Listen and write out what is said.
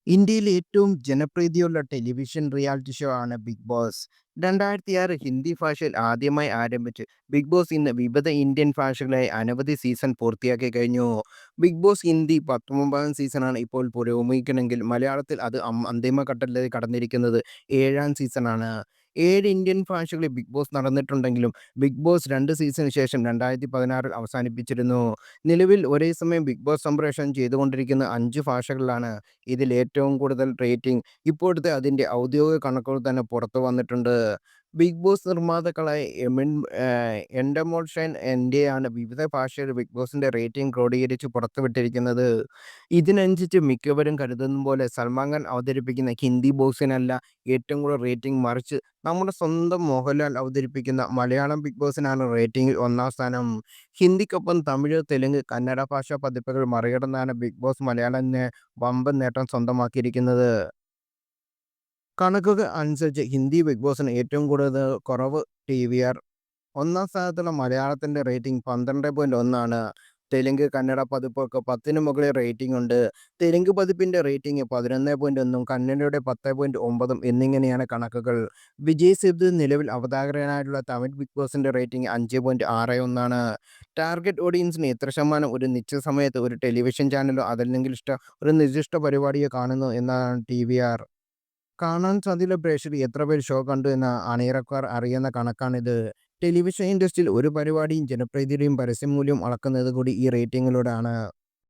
ഇന്ത്യയിലെ ഏറ്റവും ജനപ്രീതിയുള്ള television reality show ആണ് ബിഗ് ബോസ്. 2006 ഹിന്ദി ഭാഷയിൽ ആദ്യമായി ആരംഭിച്ച് ബിഗ് ബോസ് ഇന്ന് വിവിധ ഇന്ത്യൻ ഭാഷകളിലായി അനവധി സീസൺ പൂർത്തിയാക്കി കഴിഞ്ഞു. ബിഗ് ബോസ് ഹിന്ദി 19ാം സീസണാണ് ഇപ്പോൾ പുരോഗമിക്കണമെങ്കിൽ മലയാളത്തിൽ അത് അന്തിമഘട്ടത്തിലേക്ക് കടന്നിരിക്കുന്നത് 7ാം സീസണാണ്. 7 ഇന്ത്യൻ ഭാഷകളിൽ ബിഗ് ബോസ് നടന്നിട്ടുണ്ടെങ്കിലും ബിഗ് ബോസ് 2 സീസണിന് ശേഷം 2016-ൽ അവസാനിപ്പിച്ചിരുന്നു. നിലവിൽ ഒരേ സമയം ബിഗ് ബോസ് സംപ്രേഷണം ചെയ്തുകൊണ്ടിരിക്കുന്ന 5 ഭാഷകളിലാണ്. ഇതിൽ ഏറ്റവും കൂടുതൽ റേറ്റിംഗ് ഇപ്പോഴത്തെ അതിന്റെ ഔദ്യോഗിക കണക്കുകൾ തന്നെ പുറത്തു വന്നിട്ടുണ്ട്. ബിഗ് ബോസ് നിർമ്മാതാക്കളായ എൻഡമോൾ ഇന്ത്യയാണ് വിവിധ ഭാഷയിൽ ബിഗ് ബോസിന്റെ റേറ്റിംഗ് ക്രോഡീകരിച്ച് പുറത്തുവിട്ടിരിക്കുന്നത്. ഇതിനനുസരിച്ച് മിക്കവരും കരുതുന്ന പോലെ സൽമാൻ ഖാൻ അവതരിപ്പിക്കുന്ന ഹിന്ദി ബോക്സിനല്ല ഏറ്റവും കൂടുതൽ റേറ്റിംഗ്, മറിച്ച് നമ്മുടെ സ്വന്തം മോഹൻലാൽ അവതരിപ്പിക്കുന്ന മലയാളം ബിഗ് ബോസിനാണ് റേറ്റിംഗിൽ 1ാം സ്ഥാനം. ഹിന്ദിക്കൊപ്പം തമിഴ്, തെലുങ്ക്, കന്നഡ ഭാഷാ പതിപ്പുകൾ മറികടന്നാണ് ബിഗ് ബോസ് മലയാളത്തിന് വമ്പൻ നേട്ടം സ്വന്തമാക്കിയിരിക്കുന്നത്. കണക്കുകൾ അനുസരിച്ച് ഹിന്ദി ബിഗ് ബോസിന് ഏറ്റവും കൂടുതൽ കുറവ് ടി.വി.ആർ. 1ാം സ്ഥാനത്തുള്ള മലയാളത്തിന്റെ റേറ്റിംഗ് 12.1 ആണ്. തെലുങ്ക്, കന്നഡ പതിപ്പുകൾക്ക് 10ന് മുകളിൽ റേറ്റിംഗ് ഉണ്ട്. തെലുങ്ക് പതിപ്പിന്റെ റേറ്റിംഗ് 11.1ഉം കന്നഡയുടെ 10.9ഉം എന്നിങ്ങനെയാണ് കണക്കുകൾ. വിജയ് സേതുപതി നിലവിൽ അവതാരകനായിട്ടുള്ള തമിഴ് ബിഗ് ബോസിന്റെ റേറ്റിംഗ് 5.61 ആണ്. ടാർഗറ്റ് ഓഡിയൻസിന് എത്ര ശതമാനം ഒരു നിശ്ചിത സമയത്ത് ഒരു ടെലിവിഷൻ ചാനലോ അതല്ലെങ്കിൽ ഒരു നിർദ്ദിഷ്ട പരിപാടിയോ കാണുന്നു എന്നതാണ് ടി.വി.ആർ. കാണാൻ സാധ്യതയുള്ള പ്രേക്ഷകർ എത്ര പേർ ഷോ കണ്ടു എന്ന് അണിയറക്കാർ അറിയുന്ന കണക്കാണിത്. ടെലിവിഷൻ ഇൻഡസ്ട്രിയിൽ ഒരു പരിപാടിയും ജനപ്രീതിയുടെയും പരസ്യമൂല്യവും അളക്കുന്നത് കൂടി ഈ റേറ്റിംഗിലൂടെയാണ്.